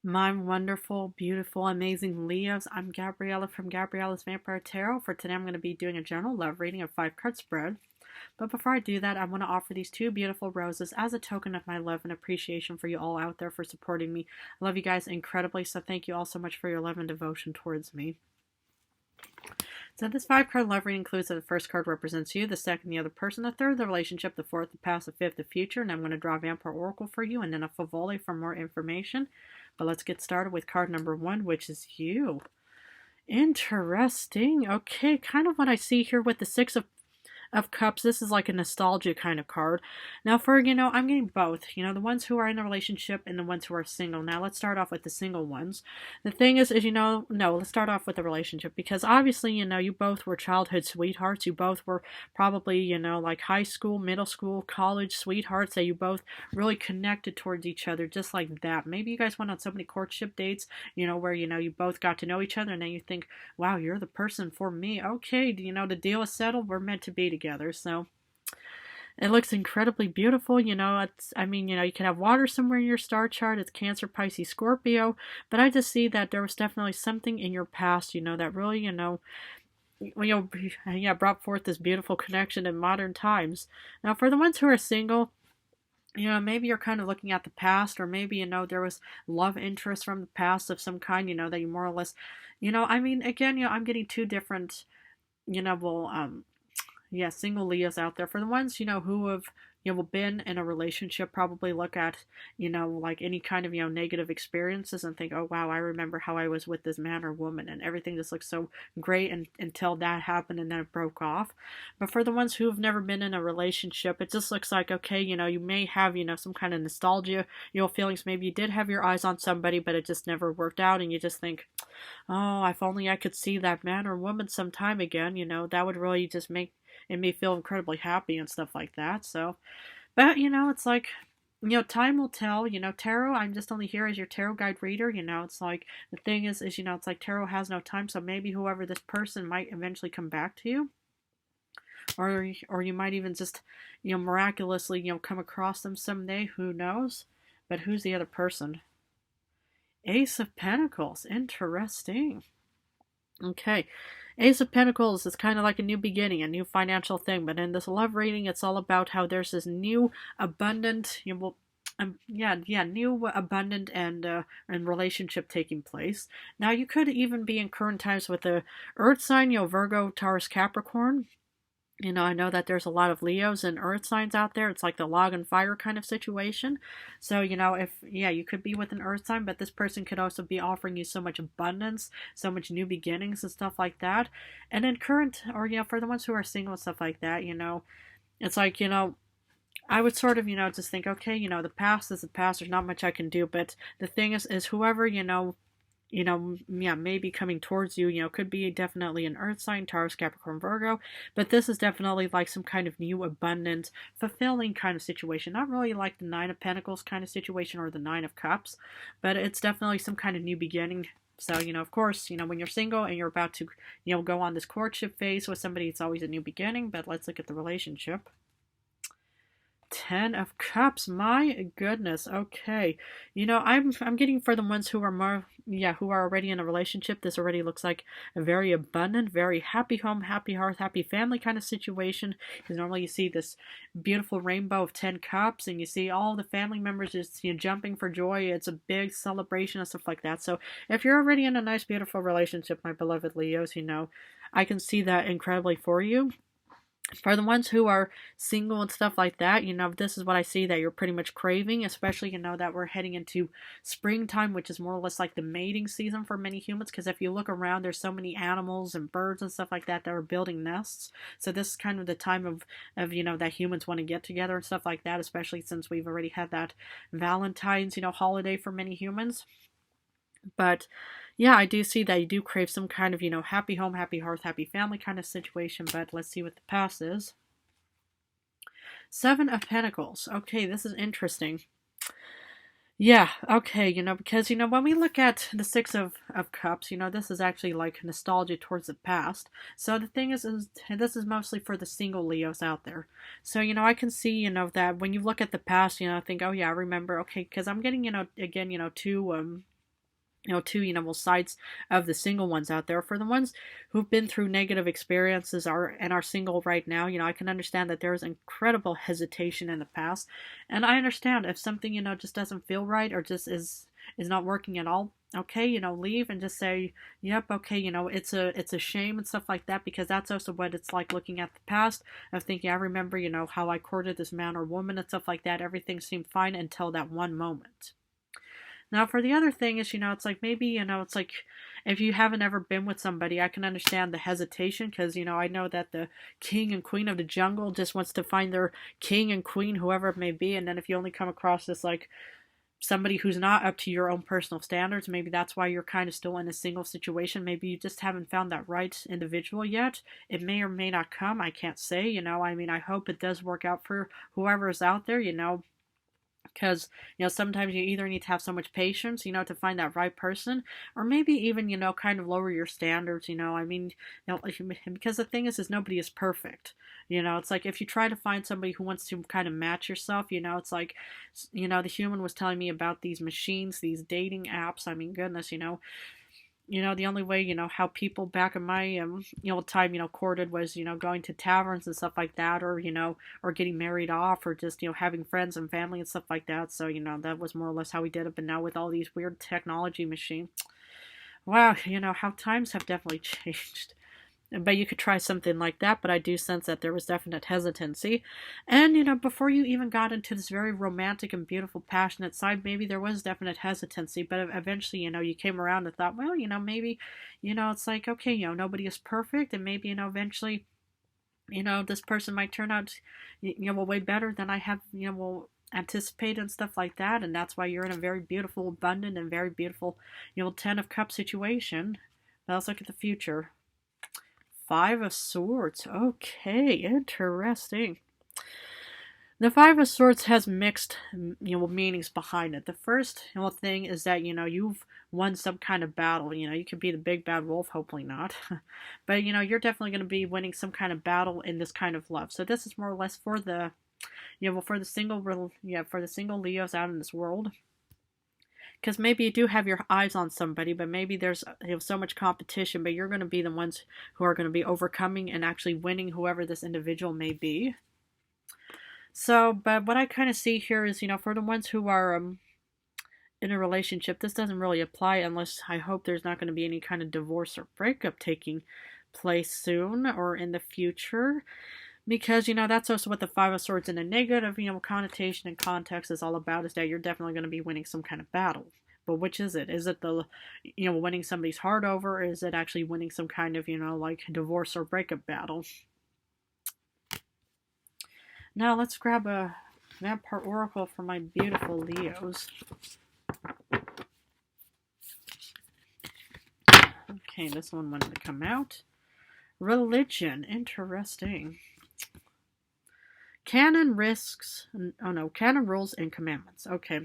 My wonderful, beautiful, amazing Leos. I'm Gabriella from Gabriella's Vampire Tarot. For today, I'm going to be doing a general love reading of 5 card spread. But before I do that, I want to offer these 2 beautiful roses as a token of my love and appreciation for you all out there for supporting me. I love you guys incredibly, so thank you all so much for your love and devotion towards me. So this 5 card love reading includes that the first card represents you, the second the other person, the third the relationship, the fourth the past, the fifth the future, and I'm going to draw Vampire Oracle for you and then a Favole for more information. But let's get started with card number 1, which is you. Interesting. Okay, kind of what I see here with the Six of Cups. This is like a nostalgia kind of card. Now for, I'm getting both, the ones who are in a relationship and the ones who are single. Now let's start off with the single ones. The thing is, no, let's start off with the relationship, because obviously, you both were childhood sweethearts. You both were probably, like high school, middle school, college sweethearts that you both really connected towards each other just like that. Maybe you guys went on so many courtship dates, where, you both got to know each other and then you think, wow, you're the person for me. Okay, the deal is settled. We're meant to be together. So it looks incredibly beautiful. You can have water somewhere in your star chart. It's Cancer, Pisces, Scorpio. But I just see that there was definitely something in your past, that really, brought forth this beautiful connection in modern times. Now, for the ones who are single, maybe you're kind of looking at the past, or maybe, there was love interest from the past of some kind, that you more or less, again, I'm getting 2 different, well, single Leos out there. For the ones, who have, been in a relationship, probably look at, like any kind of, negative experiences and think, oh, wow, I remember how I was with this man or woman and everything just looks so great until that happened and then it broke off. But for the ones who have never been in a relationship, it just looks like, okay, you may have, some kind of nostalgia, feelings. Maybe you did have your eyes on somebody, but it just never worked out. And you just think, oh, if only I could see that man or woman sometime again, that would really just make me feel incredibly happy and stuff like that. So, but it's like, time will tell. Tarot, I'm just only here as your tarot guide reader. It's like the thing is, it's like tarot has no time. So maybe whoever this person might eventually come back to you, or you might even just, miraculously, come across them someday. Who knows? But who's the other person? Ace of Pentacles. Interesting. Okay. Ace of Pentacles is kind of like a new beginning, a new financial thing. But in this love reading, it's all about how there's this new abundant, new abundant and relationship taking place. Now you could even be in current times with the Earth sign, Virgo, Taurus, Capricorn. I know that there's a lot of Leos and Earth signs out there. It's like the log and fire kind of situation. So, you could be with an Earth sign, but this person could also be offering you so much abundance, so much new beginnings and stuff like that. And then current, or, for the ones who are single and stuff like that, it's like, I would sort of, just think, okay, the past is the past. There's not much I can do. But the thing is whoever, maybe coming towards you, could be definitely an Earth sign, Taurus, Capricorn, Virgo, but this is definitely like some kind of new, abundant, fulfilling kind of situation. Not really like the Nine of Pentacles kind of situation or the Nine of Cups, but it's definitely some kind of new beginning. So, of course, when you're single and you're about to, go on this courtship phase with somebody, it's always a new beginning, but let's look at the relationship. 10 of Cups. My goodness. Okay. I'm getting for the ones who are more, who are already in a relationship. This already looks like a very abundant, very happy home, happy hearth, happy family kind of situation. Because normally you see this beautiful rainbow of 10 cups, and you see all the family members just, jumping for joy. It's a big celebration and stuff like that. So if you're already in a nice, beautiful relationship, my beloved Leos, I can see that incredibly for you. For the ones who are single and stuff like that, this is what I see that you're pretty much craving, especially, that we're heading into springtime, which is more or less like the mating season for many humans. Because if you look around, there's so many animals and birds and stuff like that that are building nests. So this is kind of the time of that humans want to get together and stuff like that, especially since we've already had that Valentine's, holiday for many humans. But yeah, I do see that you do crave some kind of, happy home, happy hearth, happy family kind of situation. But let's see what the past is. 7 of Pentacles. Okay, this is interesting. Yeah, okay, because, when we look at the Six of Cups, this is actually like nostalgia towards the past. So the thing is this is mostly for the single Leos out there. So, I can see, that when you look at the past, think, oh yeah, I remember, okay, because I'm getting, again, two two, well, sides of the single ones out there. For the ones who've been through negative experiences and are single right now, I can understand that there's incredible hesitation in the past. And I understand if something, just doesn't feel right or just is not working at all. Okay, leave and just say, yep, okay, it's a shame and stuff like that, because that's also what it's like looking at the past of thinking, I remember, how I courted this man or woman and stuff like that. Everything seemed fine until that one moment. Now, for the other thing is, it's like maybe, it's like if you haven't ever been with somebody, I can understand the hesitation because, I know that the king and queen of the jungle just wants to find their king and queen, whoever it may be. And then if you only come across this, like, somebody who's not up to your own personal standards, maybe that's why you're kind of still in a single situation. Maybe you just haven't found that right individual yet. It may or may not come. I can't say, I hope it does work out for whoever is out there, because sometimes you either need to have so much patience to find that right person, or maybe even kind of lower your standards. Because the thing is nobody is perfect. It's like if you try to find somebody who wants to kind of match yourself, it's like the human was telling me about these machines, these dating apps. Goodness, the only way, how people back in my, time, courted was, going to taverns and stuff like that, or, or getting married off, or just, having friends and family and stuff like that. So, that was more or less how we did it. But now with all these weird technology machines, wow, how times have definitely changed. But you could try something like that, but I do sense that there was definite hesitancy. And, before you even got into this very romantic and beautiful, passionate side, maybe there was definite hesitancy, but eventually, you came around and thought, well, maybe, it's like, okay, nobody is perfect, and maybe, eventually, this person might turn out, way better than I have, anticipated and stuff like that, and that's why you're in a very beautiful, abundant, and very beautiful, 10 of Cups situation. But let's look at the future. 5 of Swords. Okay, interesting. The 5 of Swords has mixed, meanings behind it. The first, thing is that, you've won some kind of battle. You could be the big bad wolf, hopefully not. But, you're definitely going to be winning some kind of battle in this kind of love. So this is more or less for the, for the single Leos out in this world. Because maybe you do have your eyes on somebody, but maybe there's so much competition, but you're going to be the ones who are going to be overcoming and actually winning whoever this individual may be. So, but what I kind of see here is, for the ones who are in a relationship, this doesn't really apply unless I hope there's not going to be any kind of divorce or breakup taking place soon or in the future. Because, that's also what the 5 of Swords in a negative, connotation and context is all about, is that you're definitely going to be winning some kind of battle. But which is it? Is it the, winning somebody's heart over, or is it actually winning some kind of, like divorce or breakup battle? Now let's grab a Vampire Oracle for my beautiful Leos. Okay, this one wanted to come out. Religion. Interesting. Canon rules and commandments. Okay.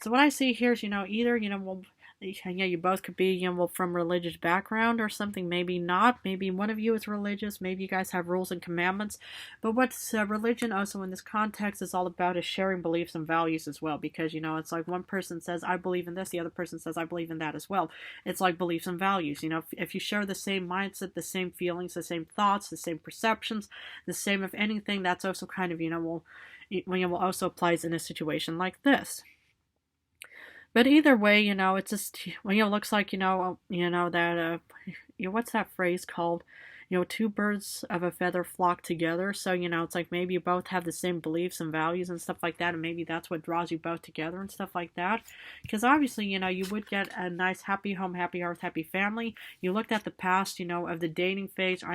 So what I see here is, either, you both could be, from religious background or something, maybe not. Maybe one of you is religious. Maybe you guys have rules and commandments. But what's religion also in this context is all about is sharing beliefs and values as well. Because, it's like one person says, I believe in this. The other person says, I believe in that as well. It's like beliefs and values. If you share the same mindset, the same feelings, the same thoughts, the same perceptions, the same of anything, that's also kind of, will also applies in a situation like this. But either way, it's just, looks like, that, what's that phrase called? 2 birds of a feather flock together. So, it's like maybe you both have the same beliefs and values and stuff like that, and maybe that's what draws you both together and stuff like that. Because obviously, you would get a nice happy home, happy hearth, happy family. You looked at the past, of the dating phase.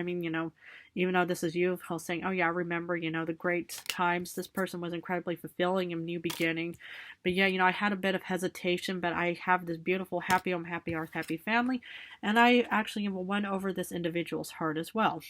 Even though this is you, saying, oh yeah, I remember, the great times. This person was incredibly fulfilling, a new beginning. But yeah, I had a bit of hesitation, but I have this beautiful happy home, happy hearth, happy family. And I actually won over this individual's heart as well.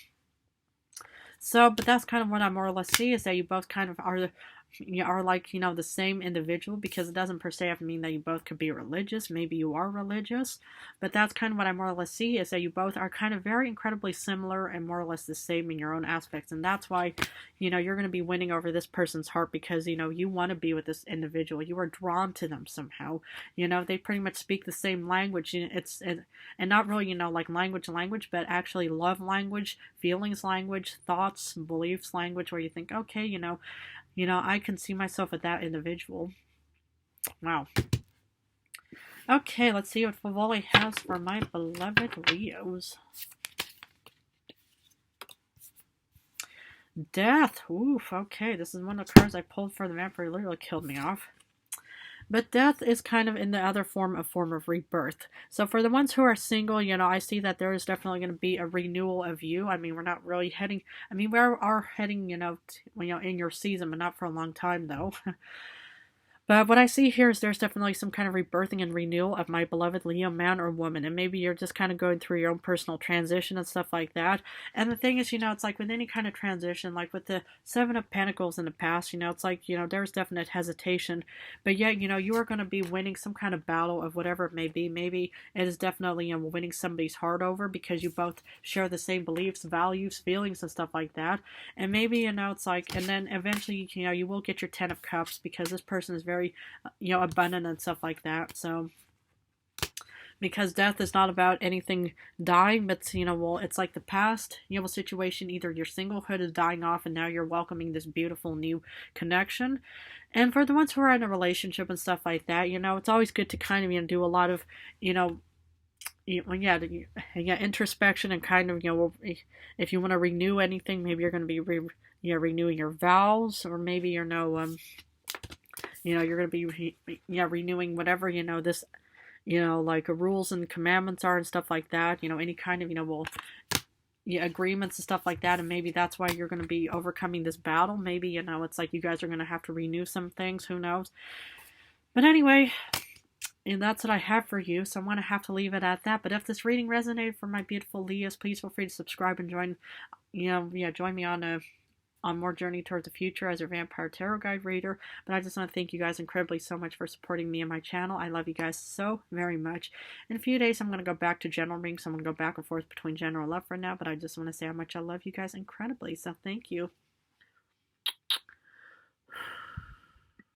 So, but that's kind of what I more or less see, is that you both kind of are you are like, the same individual, because it doesn't per se have to mean that you both could be religious. Maybe you are religious, but that's kind of what I more or less see, is that you both are kind of very incredibly similar and more or less the same in your own aspects. And that's why, you're going to be winning over this person's heart, because, you want to be with this individual. You are drawn to them somehow. They pretty much speak the same language. And not really, like language, but actually love language, feelings language, thoughts, beliefs language, where you think, okay, I can see myself with that individual. Wow. Okay, let's see what Favoli has for my beloved Leos. Death. Oof, okay. This is one of the cards I pulled for the vampire. It literally killed me off. But death is kind of in the other form of rebirth. So for the ones who are single, I see that there is definitely going to be a renewal of you. I mean, we're not really heading, we are heading, in your season, but not for a long time though. But what I see here is there's definitely some kind of rebirthing and renewal of my beloved Leo, man or woman. And maybe you're just kind of going through your own personal transition and stuff like that. And the thing is, it's like with any kind of transition, like with the Seven of Pentacles in the past, it's like, there's definite hesitation. But yet, you are going to be winning some kind of battle of whatever it may be. Maybe it is definitely, winning somebody's heart over because you both share the same beliefs, values, feelings, and stuff like that. And maybe, it's like, and then eventually, you will get your Ten of Cups, because this person is very abundant and stuff like that. So because death is not about anything dying, but it's like the past situation. Either your singlehood is dying off and now you're welcoming this beautiful new connection. And for the ones who are in a relationship and stuff like that, it's always good to kind of do a lot of introspection, and kind of if you want to renew anything, maybe you're going to be renewing your vows, or maybe you're going to be renewing whatever this like rules and commandments are and stuff like that. Any kind of agreements and stuff like that. And maybe that's why you're going to be overcoming this battle. Maybe it's like you guys are going to have to renew some things. Who knows? But anyway, and that's what I have for you, so I'm going to have to leave it at that. But if this reading resonated for my beautiful Leos, please feel free to subscribe and join me on more journey towards the future as your Vampire Tarot Guide reader. But I just want to thank you guys incredibly so much for supporting me and my channel. I love you guys so very much. In a few days, I'm going to go back to general readings. So I'm going to go back and forth between general and love for now. But I just want to say how much I love you guys incredibly. So thank you.